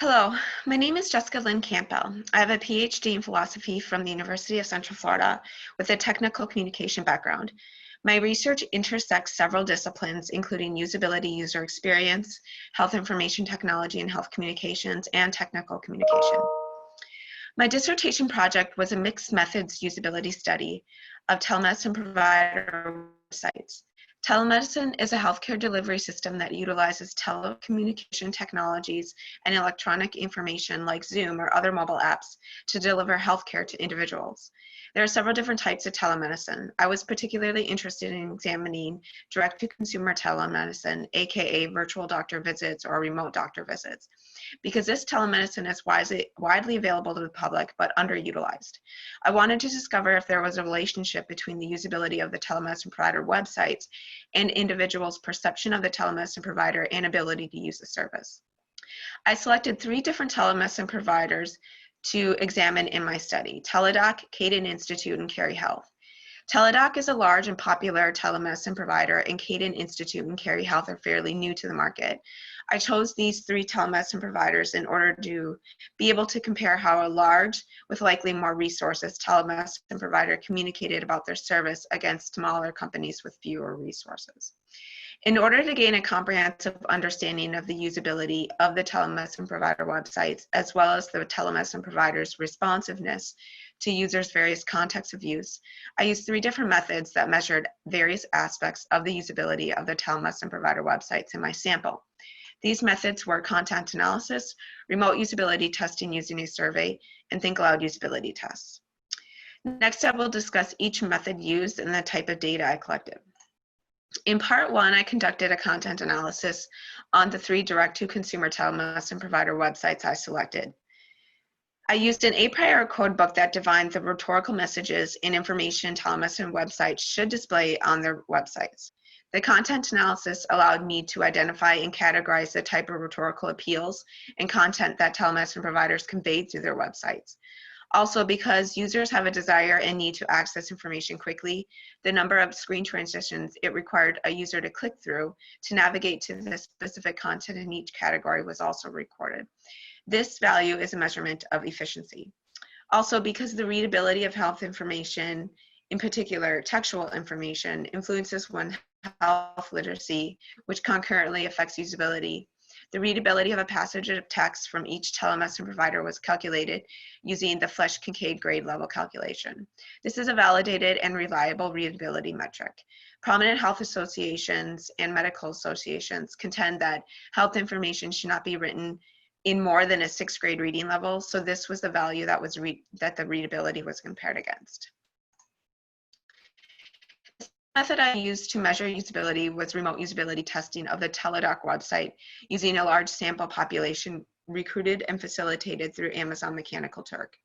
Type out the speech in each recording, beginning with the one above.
Hello, my name is Jessica Lynn Campbell. I have a PhD in philosophy from the University of Central Florida with a technical communication background. My research intersects several disciplines, including usability, user experience, health information technology and health communications, and technical communication. My dissertation project was a mixed methods usability study of telemedicine provider websites. Telemedicine is a healthcare delivery system that utilizes telecommunication technologies and electronic information like Zoom or other mobile apps to deliver healthcare to individuals. There are several different types of telemedicine. I was particularly interested in examining direct-to-consumer telemedicine, aka virtual doctor visits or remote doctor visits, because this telemedicine is widely available to the public but underutilized. I wanted to discover if there was a relationship between the usability of the telemedicine provider websites and individuals' perception of the telemedicine provider and ability to use the service. I selected 3 different telemedicine providers to examine in my study: Teladoc, Caden Institute, and Carey Health. Teladoc is a large and popular telemedicine provider, and Caden Institute and Carey Health are fairly new to the market. I chose these 3 telemedicine providers in order to be able to compare how a large, with likely more resources, telemedicine provider communicated about their service against smaller companies with fewer resources. In order to gain a comprehensive understanding of the usability of the telemedicine provider websites, as well as the telemedicine provider's responsiveness to users' various contexts of use, I used 3 different methods that measured various aspects of the usability of the telemedicine provider websites in my sample. These methods were content analysis, remote usability testing using a survey, and think aloud usability tests. Next, I will discuss each method used and the type of data I collected. In part 1, I conducted a content analysis on the 3 direct-to-consumer telemedicine provider websites I selected. I used an a priori codebook that defined the rhetorical messages and information telemedicine websites should display on their websites. The content analysis allowed me to identify and categorize the type of rhetorical appeals and content that telemedicine providers conveyed through their websites. Also, because users have a desire and need to access information quickly, the number of screen transitions it required a user to click through to navigate to the specific content in each category was also recorded. This value is a measurement of efficiency. Also, because the readability of health information, in particular textual information, influences one's health literacy, which concurrently affects usability, the readability of a passage of text from each telemedicine provider was calculated using the Flesch-Kincaid grade level calculation. This is a validated and reliable readability metric. Prominent health associations and medical associations contend that health information should not be written in more than a 6th grade reading level, so this was the value that the readability was compared against. The method I used to measure usability was remote usability testing of the Teladoc website using a large sample population recruited and facilitated through Amazon Mechanical Turk.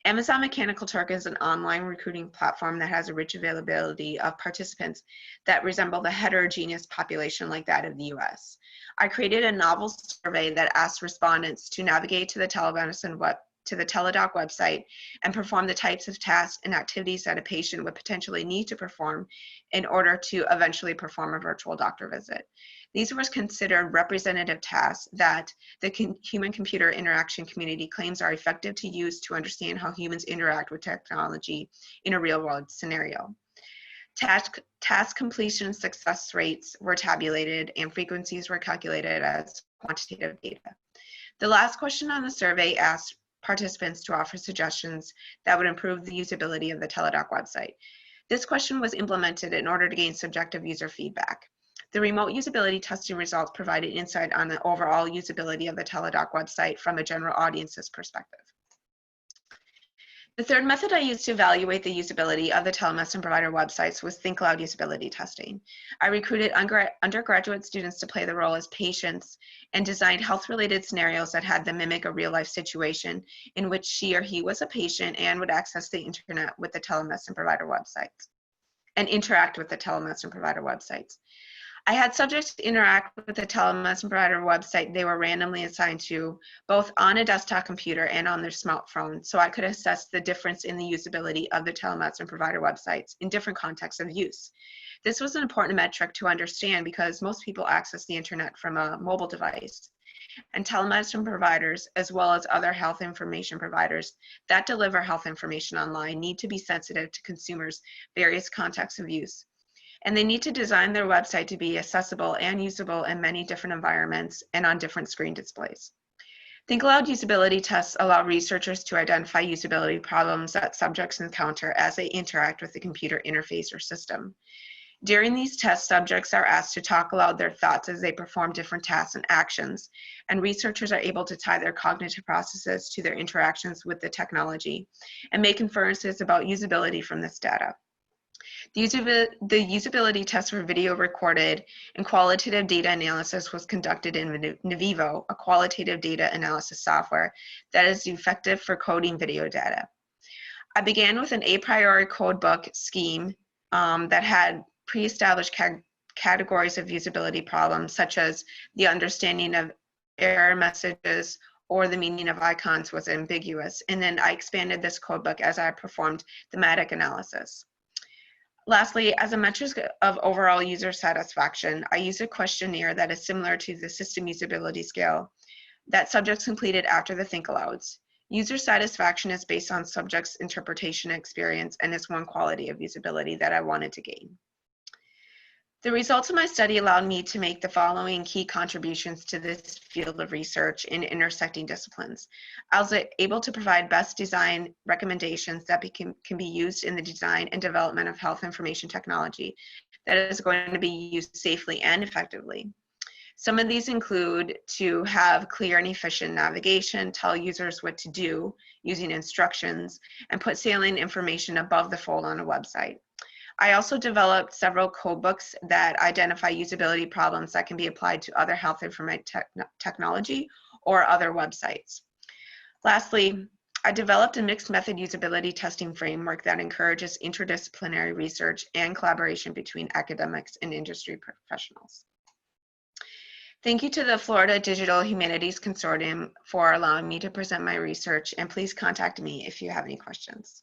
Amazon Mechanical Turk is an online recruiting platform that has a rich availability of participants that resemble the heterogeneous population like that of the US. I created a novel survey that asked respondents to navigate to the Teladoc website and perform the types of tasks and activities that a patient would potentially need to perform in order to eventually perform a virtual doctor visit. These were considered representative tasks that the human-computer interaction community claims are effective to use to understand how humans interact with technology in a real-world scenario. Task completion success rates were tabulated and frequencies were calculated as quantitative data. The last question on the survey asked participants to offer suggestions that would improve the usability of the Teladoc website. This question was implemented in order to gain subjective user feedback. The remote usability testing results provided insight on the overall usability of the Teladoc website from a general audience's perspective. The third method I used to evaluate the usability of the telemedicine provider websites was think aloud usability testing. I recruited undergraduate students to play the role as patients and designed health-related scenarios that had them mimic a real-life situation in which she or he was a patient and would access the internet with the telemedicine provider websites and interact with the telemedicine provider websites. I had subjects interact with the telemedicine provider website they were randomly assigned to, both on a desktop computer and on their smartphone, so I could assess the difference in the usability of the telemedicine provider websites in different contexts of use. This was an important metric to understand because most people access the internet from a mobile device, and telemedicine providers, as well as other health information providers that deliver health information online, need to be sensitive to consumers' various contexts of use. And they need to design their website to be accessible and usable in many different environments and on different screen displays. Think Aloud usability tests allow researchers to identify usability problems that subjects encounter as they interact with the computer interface or system. During these tests, subjects are asked to talk aloud their thoughts as they perform different tasks and actions, and researchers are able to tie their cognitive processes to their interactions with the technology and make inferences about usability from this data. The usability tests were video recorded, and qualitative data analysis was conducted in Navivo, a qualitative data analysis software that is effective for coding video data. I began with an a priori codebook scheme that had pre-established categories of usability problems, such as the understanding of error messages or the meaning of icons was ambiguous. And then I expanded this codebook as I performed thematic analysis. Lastly, as a metric of overall user satisfaction, I use a questionnaire that is similar to the system usability scale that subjects completed after the Think Alouds. User satisfaction is based on subjects' interpretation experience and is one quality of usability that I wanted to gain. The results of my study allowed me to make the following key contributions to this field of research in intersecting disciplines. I was able to provide best design recommendations that can be used in the design and development of health information technology that is going to be used safely and effectively. Some of these include to have clear and efficient navigation, tell users what to do using instructions, and put salient information above the fold on a website. I also developed several codebooks that identify usability problems that can be applied to other health information technology or other websites. Lastly, I developed a mixed method usability testing framework that encourages interdisciplinary research and collaboration between academics and industry professionals. Thank you to the Florida Digital Humanities Consortium for allowing me to present my research, and please contact me if you have any questions.